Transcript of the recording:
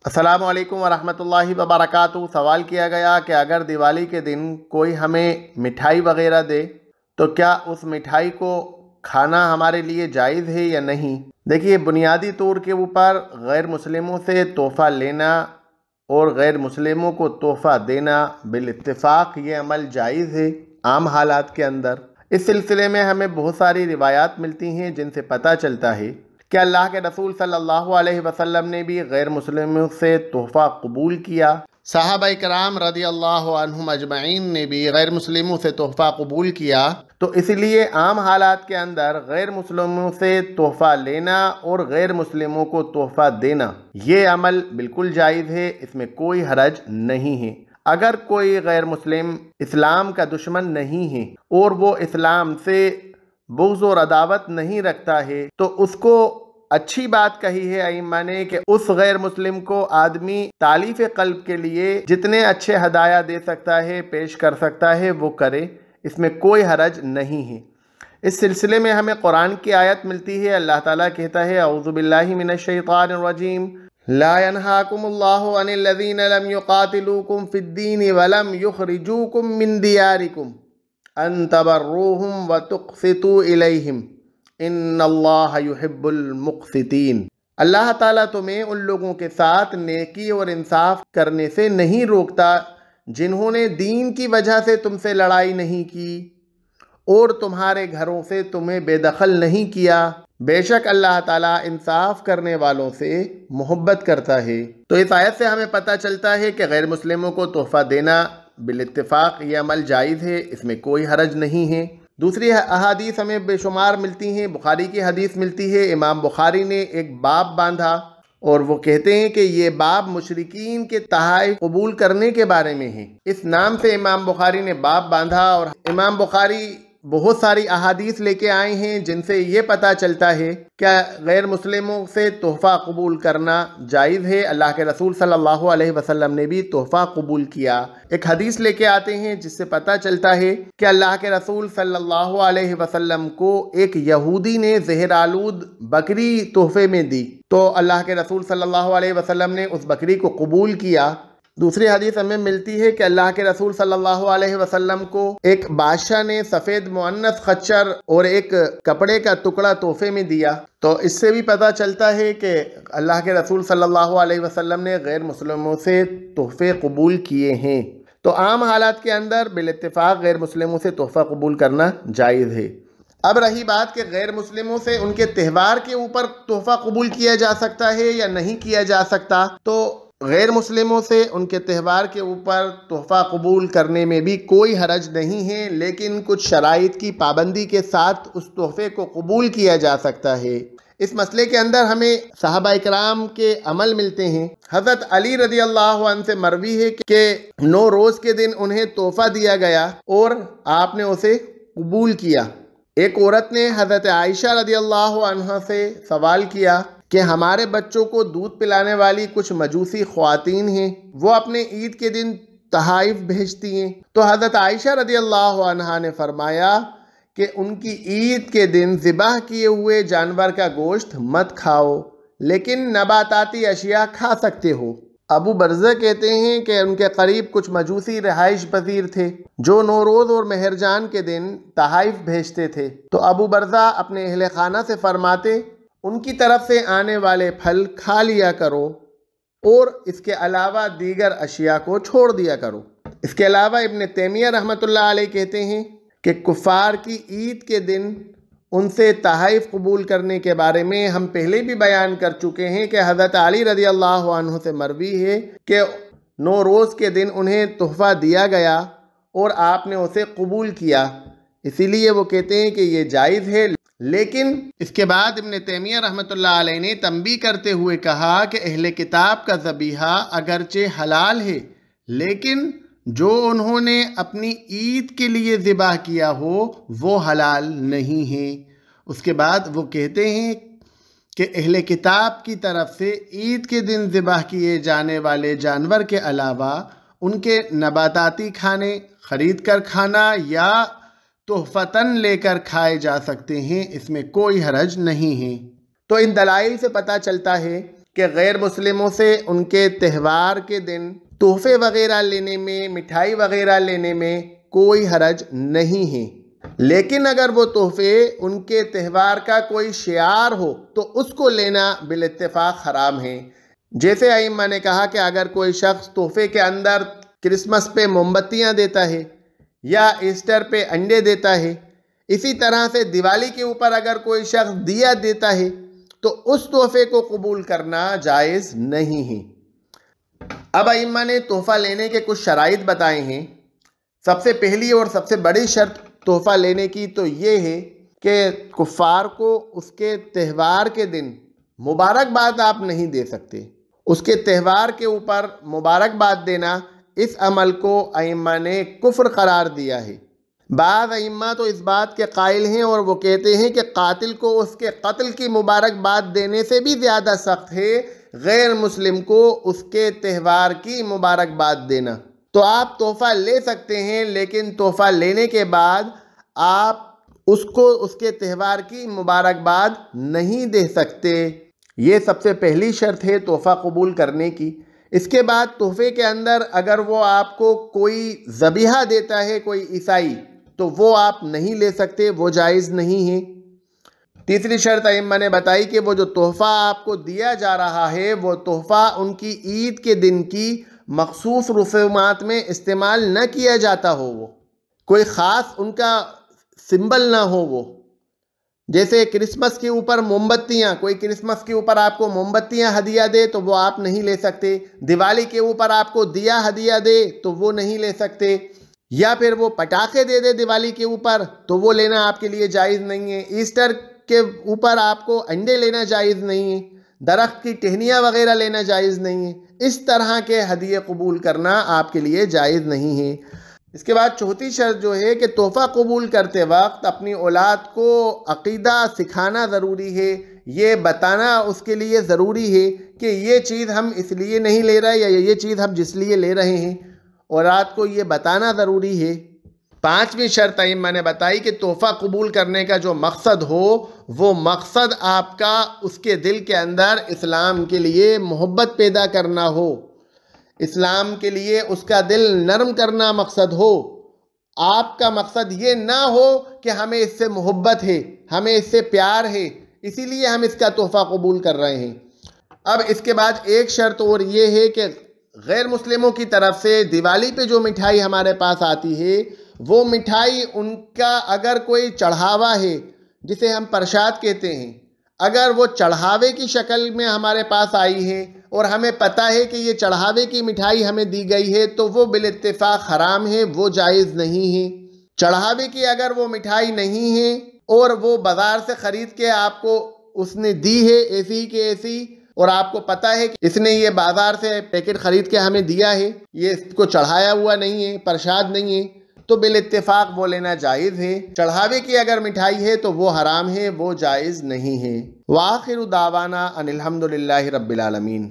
السلام علیکم ورحمۃ اللہ وبرکاتہ۔ سوال کیا گیا کہ اگر دیوالی کے دن کوئی ہمیں مٹھائی وغیرہ دے تو کیا اس مٹھائی کو کھانا ہمارے لیے جائز ہے یا نہیں؟ دیکھیے، بنیادی طور کے اوپر غیر مسلموں سے تحفہ لینا اور غیر مسلموں کو تحفہ دینا بالاتفاق یہ عمل جائز ہے عام حالات کے اندر۔ اس سلسلے میں ہمیں بہت ساری روایات ملتی ہیں جن سے پتہ چلتا ہے کہ اللہ کے رسول صلی اللہ علیہ وسلم نے بھی غیر مسلموں سے تحفہ قبول کیا، صحابہ کرام رضی اللہ عنہم اجمعین نے بھی غیر مسلموں سے تحفہ قبول کیا۔ تو اس لیے عام حالات کے اندر غیر مسلموں سے تحفہ لینا اور غیر مسلموں کو تحفہ دینا یہ عمل بالکل جائز ہے، اس میں کوئی حرج نہیں ہے۔ اگر کوئی غیر مسلم اسلام کا دشمن نہیں ہے اور وہ اسلام سے بغض اور عداوت نہیں رکھتا ہے تو اس کو اچھی بات کہی ہے ائمہ نے کہ اس غیر مسلم کو آدمی تالیف قلب کے لیے جتنے اچھے ہدایہ دے سکتا ہے، پیش کر سکتا ہے، وہ کرے، اس میں کوئی حرج نہیں ہے۔ اس سلسلے میں ہمیں قرآن کی آیت ملتی ہے، اللہ تعالیٰ کہتا ہے اعوذ باللہ من الشیطان الرجیم لا ينهاكم الله عن الذين لم يقاتلوكم في الدين ولم يخرجوكم من دياركم ان تبروهم وتقسطوا الیہم ان اللہ یحب المقسطین۔ اللہ تعالیٰ تمہیں ان لوگوں کے ساتھ نیکی اور انصاف کرنے سے نہیں روکتا جنہوں نے دین کی وجہ سے تم سے لڑائی نہیں کی اور تمہارے گھروں سے تمہیں بے دخل نہیں کیا، بے شک اللہ تعالیٰ انصاف کرنے والوں سے محبت کرتا ہے۔ تو اس آیت سے ہمیں پتہ چلتا ہے کہ غیر مسلموں کو تحفہ دینا بالاتفاق یہ عمل جائز ہے، اس میں کوئی حرج نہیں ہے۔ دوسری احادیث ہمیں بے شمار ملتی ہیں۔ بخاری کی حدیث ملتی ہے، امام بخاری نے ایک باب باندھا اور وہ کہتے ہیں کہ یہ باب مشرکین کے تحائف قبول کرنے کے بارے میں ہے۔ اس نام سے امام بخاری نے باب باندھا اور امام بخاری بہت ساری احادیث لے کے آئے ہیں جن سے یہ پتہ چلتا ہے کہ غیر مسلموں سے تحفہ قبول کرنا جائز ہے۔ اللہ کے رسول صلی اللہ علیہ وسلم نے بھی تحفہ قبول کیا۔ ایک حدیث لے کے آتے ہیں جس سے پتہ چلتا ہے کہ اللہ کے رسول صلی اللہ علیہ وسلم کو ایک یہودی نے زہر آلود بکری تحفے میں دی تو اللہ کے رسول صلی اللہ علیہ وسلم نے اس بکری کو قبول کیا۔ دوسری حدیث ہمیں ملتی ہے کہ اللہ کے رسول صلی اللہ علیہ وسلم کو ایک بادشاہ نے سفید مؤنث خچر اور ایک کپڑے کا ٹکڑا تحفے میں دیا۔ تو اس سے بھی پتہ چلتا ہے کہ اللہ کے رسول صلی اللہ علیہ وسلم نے غیر مسلموں سے تحفے قبول کیے ہیں۔ تو عام حالات کے اندر بالاتفاق غیر مسلموں سے تحفہ قبول کرنا جائز ہے۔ اب رہی بات کہ غیر مسلموں سے ان کے تہوار کے اوپر تحفہ قبول کیا جا سکتا ہے یا نہیں کیا جا سکتا، تو غیر مسلموں سے ان کے تہوار کے اوپر تحفہ قبول کرنے میں بھی کوئی حرج نہیں ہے، لیکن کچھ شرائط کی پابندی کے ساتھ اس تحفے کو قبول کیا جا سکتا ہے۔ اس مسئلے کے اندر ہمیں صحابہ کرام کے عمل ملتے ہیں۔ حضرت علی رضی اللہ عنہ سے مروی ہے کہ نوروز کے دن انہیں تحفہ دیا گیا اور آپ نے اسے قبول کیا۔ ایک عورت نے حضرت عائشہ رضی اللہ عنہ سے سوال کیا کہ ہمارے بچوں کو دودھ پلانے والی کچھ مجوسی خواتین ہیں، وہ اپنے عید کے دن تحائف بھیجتی ہیں، تو حضرت عائشہ رضی اللہ عنہا نے فرمایا کہ ان کی عید کے دن ذبح کیے ہوئے جانور کا گوشت مت کھاؤ، لیکن نباتاتی اشیاء کھا سکتے ہو۔ ابو برزہ کہتے ہیں کہ ان کے قریب کچھ مجوسی رہائش پذیر تھے جو نوروز اور مہرجان کے دن تحائف بھیجتے تھے، تو ابو برزہ اپنے اہل خانہ سے فرماتے ان کی طرف سے آنے والے پھل کھا لیا کرو اور اس کے علاوہ دیگر اشیاء کو چھوڑ دیا کرو۔ اس کے علاوہ ابن تیمیہ رحمۃ اللہ علیہ کہتے ہیں کہ کفار کی عید کے دن ان سے تحائف قبول کرنے کے بارے میں ہم پہلے بھی بیان کر چکے ہیں کہ حضرت علی رضی اللہ عنہ سے مروی ہے کہ نوروز کے دن انہیں تحفہ دیا گیا اور آپ نے اسے قبول کیا، اسی لیے وہ کہتے ہیں کہ یہ جائز ہے۔ لیکن اس کے بعد ابن تیمیہ رحمۃ اللہ علیہ نے تنبیہ کرتے ہوئے کہا کہ اہل کتاب کا ذبیحہ اگرچہ حلال ہے لیکن جو انہوں نے اپنی عید کے لیے ذبح کیا ہو وہ حلال نہیں ہے۔ اس کے بعد وہ کہتے ہیں کہ اہل کتاب کی طرف سے عید کے دن ذبح کیے جانے والے جانور کے علاوہ ان کے نباتاتی کھانے خرید کر کھانا یا تحفتاً لے کر کھائے جا سکتے ہیں، اس میں کوئی حرج نہیں ہے۔ تو ان دلائل سے پتہ چلتا ہے کہ غیر مسلموں سے ان کے تہوار کے دن تحفے وغیرہ لینے میں، مٹھائی وغیرہ لینے میں کوئی حرج نہیں ہے، لیکن اگر وہ تحفے ان کے تہوار کا کوئی شعار ہو تو اس کو لینا بالاتفاق حرام ہے۔ جیسے ائمہ نے کہا کہ اگر کوئی شخص تحفے کے اندر کرسمس پہ موم بتیاں دیتا ہے یا ایسٹر پہ انڈے دیتا ہے، اسی طرح سے دیوالی کے اوپر اگر کوئی شخص دیا دیتا ہے تو اس تحفے کو قبول کرنا جائز نہیں ہے۔ اب ائمہ نے تحفہ لینے کے کچھ شرائط بتائے ہیں۔ سب سے پہلی اور سب سے بڑی شرط تحفہ لینے کی تو یہ ہے کہ کفار کو اس کے تہوار کے دن مبارکباد آپ نہیں دے سکتے۔ اس کے تہوار کے اوپر مبارکباد دینا، اس عمل کو ائمہ نے کفر قرار دیا ہے۔ بعض ائمہ تو اس بات کے قائل ہیں اور وہ کہتے ہیں کہ قاتل کو اس کے قتل کی مبارکباد دینے سے بھی زیادہ سخت ہے غیر مسلم کو اس کے تہوار کی مبارکباد دینا۔ تو آپ تحفہ لے سکتے ہیں، لیکن تحفہ لینے کے بعد آپ اس کو اس کے تہوار کی مبارکباد نہیں دے سکتے۔ یہ سب سے پہلی شرط ہے تحفہ قبول کرنے کی۔ اس کے بعد تحفے کے اندر اگر وہ آپ کو کوئی ذبیحہ دیتا ہے، کوئی عیسائی، تو وہ آپ نہیں لے سکتے، وہ جائز نہیں ہے۔ تیسری شرط ائمہ نے بتائی کہ وہ جو تحفہ آپ کو دیا جا رہا ہے وہ تحفہ ان کی عید کے دن کی مخصوص رسومات میں استعمال نہ کیا جاتا ہو، وہ کوئی خاص ان کا سمبل نہ ہو۔ وہ جیسے کرسمس کے اوپر موم بتیاں، کوئی کرسمس کے اوپر آپ کو موم بتیاں ہدیہ دے تو وہ آپ نہیں لے سکتے۔ دیوالی کے اوپر آپ کو دیا ہدیہ دے تو وہ نہیں لے سکتے، یا پھر وہ پٹاخے دے دے دیوالی کے اوپر تو وہ لینا آپ کے لیے جائز نہیں ہے۔ ایسٹر کے اوپر آپ کو انڈے لینا جائز نہیں ہے، درخت کی ٹہنیاں وغیرہ لینا جائز نہیں ہے۔ اس طرح کے ہدیے قبول کرنا آپ کے لیے جائز نہیں ہے۔ اس کے بعد چوتھی شرط جو ہے کہ تحفہ قبول کرتے وقت اپنی اولاد کو عقیدہ سکھانا ضروری ہے، یہ بتانا اس کے لیے ضروری ہے کہ یہ چیز ہم اس لیے نہیں لے رہے یا یہ چیز ہم جس لیے لے رہے ہیں، اولاد کو یہ بتانا ضروری ہے۔ پانچویں شرط ائمہ نے بتائی کہ تحفہ قبول کرنے کا جو مقصد ہو وہ مقصد آپ کا اس کے دل کے اندر اسلام کے لیے محبت پیدا کرنا ہو، اسلام کے لیے اس کا دل نرم کرنا مقصد ہو۔ آپ کا مقصد یہ نہ ہو کہ ہمیں اس سے محبت ہے، ہمیں اس سے پیار ہے، اسی لیے ہم اس کا تحفہ قبول کر رہے ہیں۔ اب اس کے بعد ایک شرط اور یہ ہے کہ غیر مسلموں کی طرف سے دیوالی پہ جو مٹھائی ہمارے پاس آتی ہے وہ مٹھائی ان کا اگر کوئی چڑھاوا ہے جسے ہم پرشاد کہتے ہیں، اگر وہ چڑھاوے کی شکل میں ہمارے پاس آئی ہے اور ہمیں پتہ ہے کہ یہ چڑھاوے کی مٹھائی ہمیں دی گئی ہے تو وہ بالاتفاق حرام ہے، وہ جائز نہیں ہے۔ چڑھاوے کی اگر وہ مٹھائی نہیں ہے اور وہ بازار سے خرید کے آپ کو اس نے دی ہے ایسی کہ ایسی، اور آپ کو پتہ ہے کہ اس نے یہ بازار سے پیکٹ خرید کے ہمیں دیا ہے، یہ اس کو چڑھایا ہوا نہیں ہے، پرشاد نہیں ہے، تو بالاتفاق وہ لینا جائز ہے۔ چڑھاوے کی اگر مٹھائی ہے تو وہ حرام ہے، وہ جائز نہیں ہے۔ وآخر دعوانا ان الحمدللہ رب العالمین۔